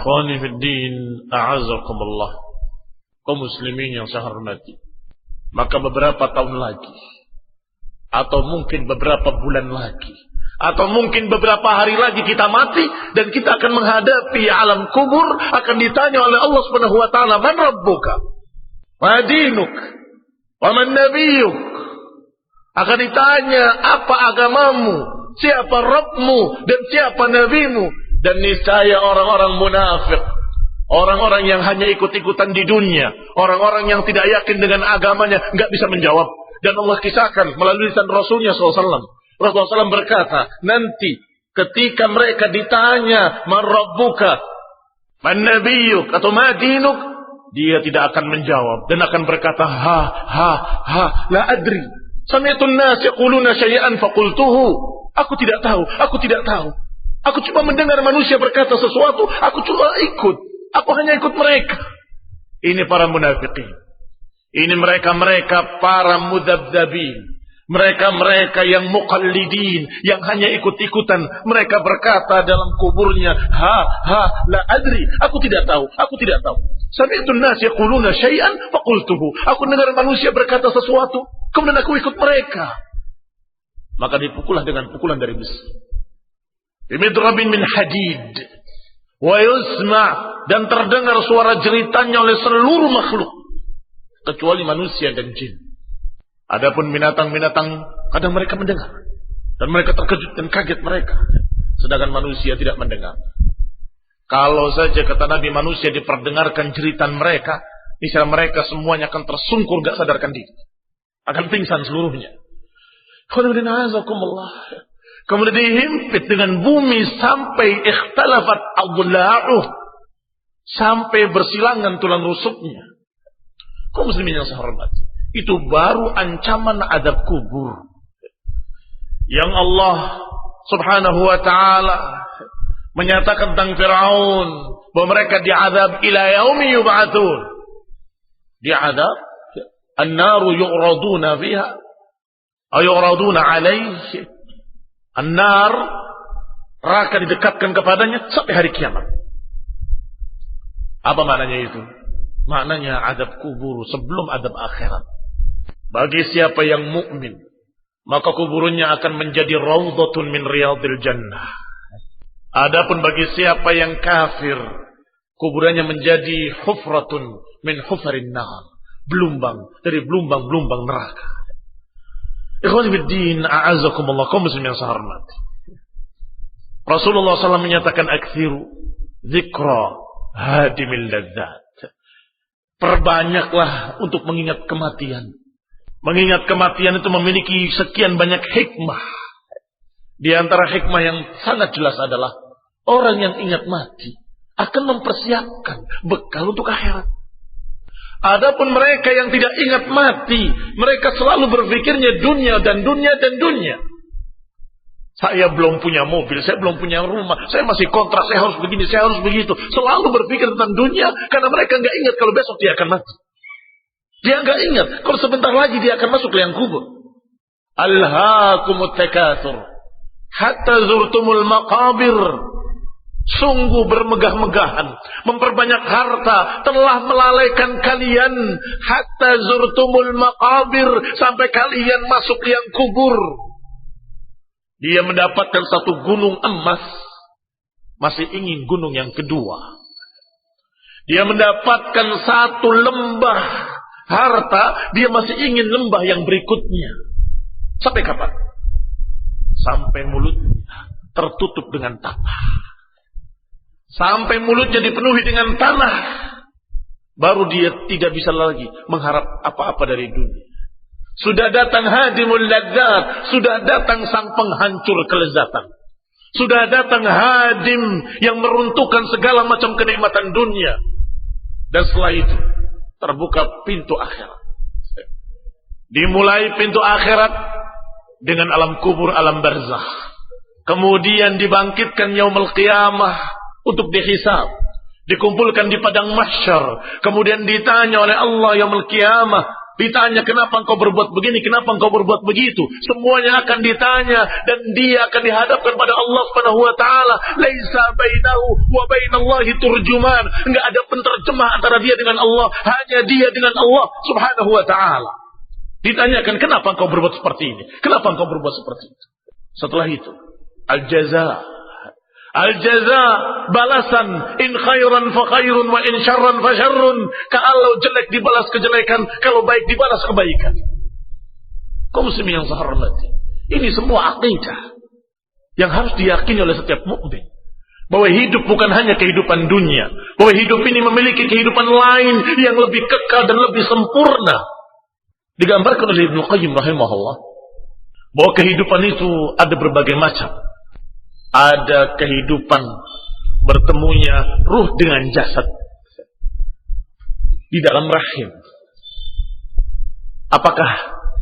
Ikhwani fi din, a'azakumullah. Kaum muslimin yang saya hormati. Maka beberapa tahun lagi, atau mungkin beberapa bulan lagi, atau mungkin beberapa hari lagi kita mati dan kita akan menghadapi alam kubur, akan ditanya oleh Allah Subhanahu wa taala, "Man rabbuka? Ma dinuk? Wa man nabiyyuk?" Akan ditanya, apa agamamu, siapa Rabbmu, dan siapa nabimu. Dan niscaya orang-orang munafik, orang-orang yang hanya ikut-ikutan di dunia, orang-orang yang tidak yakin dengan agamanya, nggak bisa menjawab. Dan Allah kisahkan melalui lisan Rasulnya SAW. Rasulullah SAW berkata, nanti ketika mereka ditanya, "Man rabbuka? Man nabiyyuk?" atau "Ma dinuk?" dia tidak akan menjawab dan akan berkata, la adri. Sami'tun nas yaquluna syai'an faqultuhu. Aku tidak tahu, aku tidak tahu. Aku cuma mendengar manusia berkata sesuatu, aku cuma ikut. Aku hanya ikut mereka. Ini para munafikin. Ini mereka-mereka para mudabdabin. Mereka-mereka yang muqallidin, yang hanya ikut-ikutan. Mereka berkata dalam kuburnya, la adri. Aku tidak tahu, aku tidak tahu. Sami'tun nas yaquluna syai'an faqultuhu. Aku dengar manusia berkata sesuatu, kemudian aku ikut mereka. Maka dipukullah dengan pukulan dari besi. Bimidrabin min hadid. Wa yusma', dan terdengar suara jeritannya oleh seluruh makhluk kecuali manusia dan jin. Adapun binatang-binatang kadang mereka mendengar dan mereka terkejut dan kaget mereka, sedangkan manusia tidak mendengar. Kalau saja kata Nabi manusia diperdengarkan jeritan mereka, misalnya mereka semuanya akan tersungkur gak sadarkan diri, akan pingsan seluruhnya. Kemudian dihimpit dengan bumi sampai ikhtalafat adla'uh, sampai bersilangan tulang rusuknya. Kaum muslimin yang saya hormati, itu baru ancaman adab kubur yang Allah Subhanahu wa taala menyatakan tentang Firaun bahwa mereka diazab ila yaumi yub'atsun. Diazab, an-naru yu'raduna fiha aw yu'raduna 'alaihi. An-nar, neraka didekatkan kepadanya sampai hari kiamat. Apa maknanya itu? Maknanya adab kubur sebelum adab akhirat. Bagi siapa yang mukmin, maka kuburnya akan menjadi raudhatun min riyadil jannah. Adapun bagi siapa yang kafir, kuburannya menjadi hufratun min hufarin nar, belumbang dari belumbang-belumbang neraka. Ikhwan fiddin, a'azakumullah, kaum muslimin yang saya hormati. Rasulullah SAW menyatakan, "Aktsiru dzikra hadimil ladzat." Perbanyaklah untuk mengingat kematian. Mengingat kematian itu memiliki sekian banyak hikmah. Di antara hikmah yang sangat jelas adalah orang yang ingat mati akan mempersiapkan bekal untuk akhirat. Adapun mereka yang tidak ingat mati, mereka selalu berpikirnya dunia dan dunia dan dunia. Saya belum punya mobil, saya belum punya rumah, saya masih kontrak, saya harus begini, saya harus begitu. Selalu berpikir tentang dunia karena mereka nggak ingat kalau besok dia akan mati. Dia nggak ingat kalau sebentar lagi dia akan masuk liang kubur. Alhaakumut takatsur hatta zurtumul maqabir. Sungguh bermegah-megahan, memperbanyak harta telah melalaikan kalian hatta zurtumul maqabir, sampai kalian masuk liang kubur. Dia mendapatkan satu gunung emas, masih ingin gunung yang kedua. Dia mendapatkan satu lembah harta, dia masih ingin lembah yang berikutnya. Sampai kapan? Sampai mulutnya tertutup dengan tanah. Sampai mulutnya dipenuhi dengan tanah, baru dia tidak bisa lagi mengharap apa-apa dari dunia. Sudah datang hadimul ladzat, sudah datang sang penghancur kelezatan. Sudah datang hadim yang meruntuhkan segala macam kenikmatan dunia. Dan setelah itu terbuka pintu akhirat. Dimulai pintu akhirat dengan alam kubur, alam barzakh. Kemudian dibangkitkan yaumul qiyamah untuk dihisab, dikumpulkan di padang mahsyar, kemudian ditanya oleh Allah yaumul qiyamah, Ditanya kenapa engkau berbuat begini, kenapa engkau berbuat begitu. Semuanya akan ditanya dan dia akan dihadapkan pada Allah Subhanahu wa taala. Laisa bainahu wa bainallahi turjuman. Enggak ada penterjemah antara dia dengan Allah, hanya dia dengan Allah Subhanahu wa taala. Ditanyakan kenapa engkau berbuat seperti ini? Kenapa engkau berbuat seperti itu? Setelah itu, al-jaza. Al-jaza, balasan, in khairan fa khairun wa in syarran fa syarrun. Kalau jelek dibalas kejelekan, kalau baik dibalas kebaikan. Kaum muslimin yang saya hormati, ini semua akidah yang harus diyakini oleh setiap mukmin. Bahwa hidup bukan hanya kehidupan dunia, bahwa hidup ini memiliki kehidupan lain yang lebih kekal dan lebih sempurna. Digambarkan oleh Ibnu Qayyim rahimahullah bahwa kehidupan itu ada berbagai macam. Ada kehidupan bertemunya ruh dengan jasad di dalam rahim. Apakah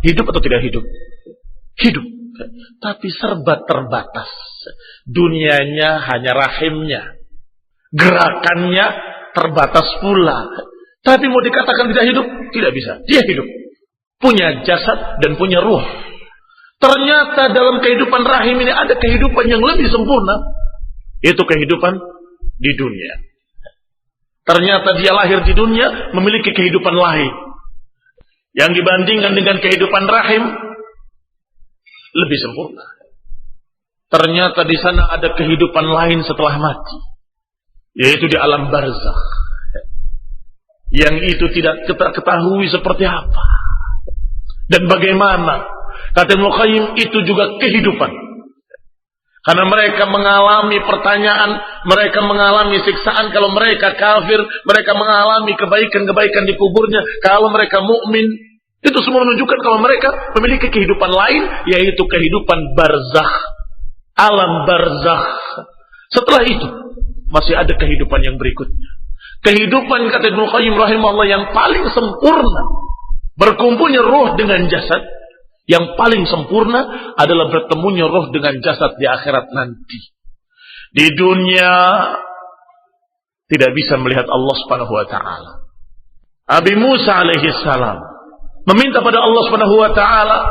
hidup atau tidak hidup? Hidup, tapi serba terbatas. Dunianya hanya rahimnya, gerakannya terbatas pula. Tapi mau dikatakan tidak hidup? Tidak bisa. Dia hidup, punya jasad dan punya ruh. Ternyata dalam kehidupan rahim ini ada kehidupan yang lebih sempurna. Itu kehidupan di dunia. Ternyata dia lahir di dunia memiliki kehidupan lain. Yang dibandingkan dengan kehidupan rahim lebih sempurna. Ternyata di sana ada kehidupan lain setelah mati. Yaitu di alam barzakh. Yang itu tidak kita ketahui seperti apa. Dan bagaimana. Kata Ibnu Qayyim itu juga kehidupan. Karena mereka mengalami pertanyaan, mereka mengalami siksaan kalau mereka kafir, mereka mengalami kebaikan-kebaikan di kuburnya kalau mereka mukmin. Itu semua menunjukkan kalau mereka memiliki kehidupan lain, yaitu kehidupan barzakh, alam barzakh. Setelah itu masih ada kehidupan yang berikutnya. Kehidupan kata Ibnu Qayyim rahimahullah yang paling sempurna, berkumpulnya ruh dengan jasad. Yang paling sempurna adalah bertemunya roh dengan jasad di akhirat nanti. Di dunia tidak bisa melihat Allah Subhanahu wa taala. Abi Musa alaihi salam meminta pada Allah Subhanahu wa taala,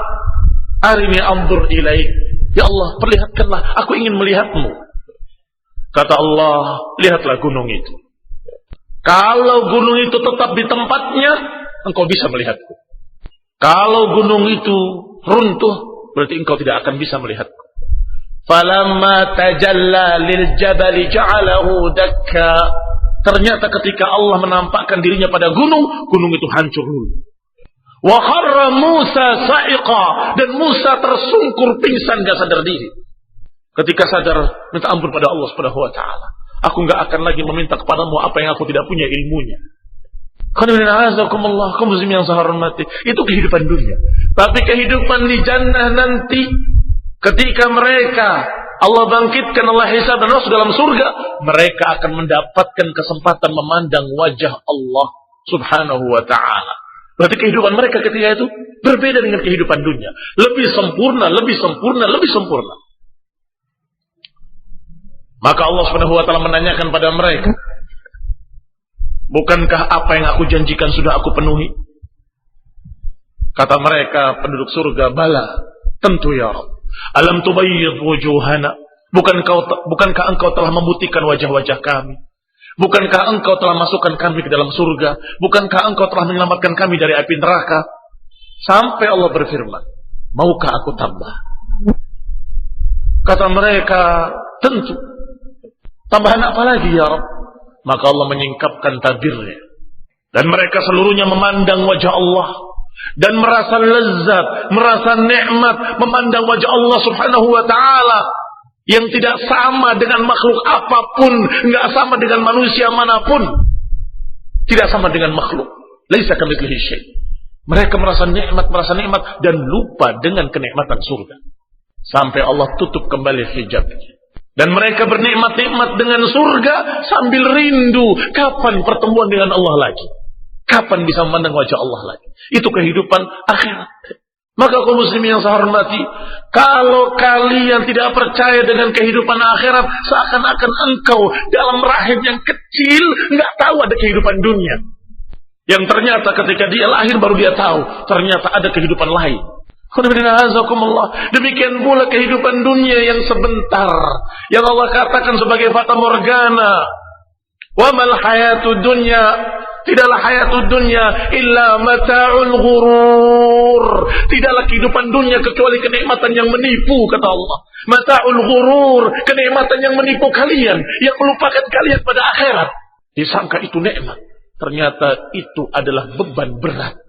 "Arini anzur ilaik." Ya Allah, perlihatkanlah, aku ingin melihatmu. Kata Allah, "Lihatlah gunung itu. Kalau gunung itu tetap di tempatnya, engkau bisa melihatku. Kalau gunung itu runtuh, berarti engkau tidak akan bisa melihatku." Falamma tajalla lil jabali ja'alahu dakka. Ternyata ketika Allah menampakkan dirinya pada gunung, gunung itu hancur dulu. Wa kharra Musa sa'iqa, dan Musa tersungkur pingsan, gak sadar diri. Ketika sadar, minta ampun pada Allah Subhanahu wa taala. Aku enggak akan lagi meminta kepadamu apa yang aku tidak punya ilmunya. Kaum muslimin yang saya hormati, itu kehidupan dunia. Tapi kehidupan di jannah nanti, ketika mereka Allah bangkitkan, Allah hisab dan masuk dalam surga, mereka akan mendapatkan kesempatan memandang wajah Allah Subhanahu wa taala. Berarti kehidupan mereka ketika itu berbeda dengan kehidupan dunia, lebih sempurna, lebih sempurna, lebih sempurna. Maka Allah Subhanahu wa taala menanyakan pada mereka, bukankah apa yang aku janjikan sudah aku penuhi? Kata mereka penduduk surga, bala, tentu ya Rabb. Alam tubayyid wujuhana. Bukankah engkau telah memutihkan wajah-wajah kami? Bukankah engkau telah masukkan kami ke dalam surga? Bukankah engkau telah menyelamatkan kami dari api neraka? Sampai Allah berfirman, maukah aku tambah? Kata mereka, tentu. Tambahan apa lagi ya Rabb? Maka Allah menyingkapkan tabirnya. Dan mereka seluruhnya memandang wajah Allah. Dan merasa lezat, merasa nikmat memandang wajah Allah Subhanahu wa ta'ala. Yang tidak sama dengan makhluk apapun. Tidak sama dengan manusia manapun. Tidak sama dengan makhluk. Laisa kamitslihi syai'. Mereka merasa nikmat dan lupa dengan kenikmatan surga. Sampai Allah tutup kembali hijabnya. Dan mereka bernikmat-nikmat dengan surga sambil rindu. Kapan pertemuan dengan Allah lagi? Kapan bisa memandang wajah Allah lagi? Itu kehidupan akhirat. Maka kaum muslimin yang saya hormati, kalau kalian tidak percaya dengan kehidupan akhirat, seakan-akan engkau dalam rahim yang kecil, nggak tahu ada kehidupan dunia. Yang ternyata ketika dia lahir baru dia tahu ternyata ada kehidupan lain. Demikian pula kehidupan dunia yang sebentar, yang Allah katakan sebagai fata morgana. Wa mal hayatud dunya, tidaklah hayatud dunya illa mata'ul ghurur. Tidaklah kehidupan dunia kecuali kenikmatan yang menipu, kata Allah. Mata'ul ghurur, kenikmatan yang menipu kalian, yang melupakan kalian pada akhirat. Disangka itu nikmat, ternyata itu adalah beban berat.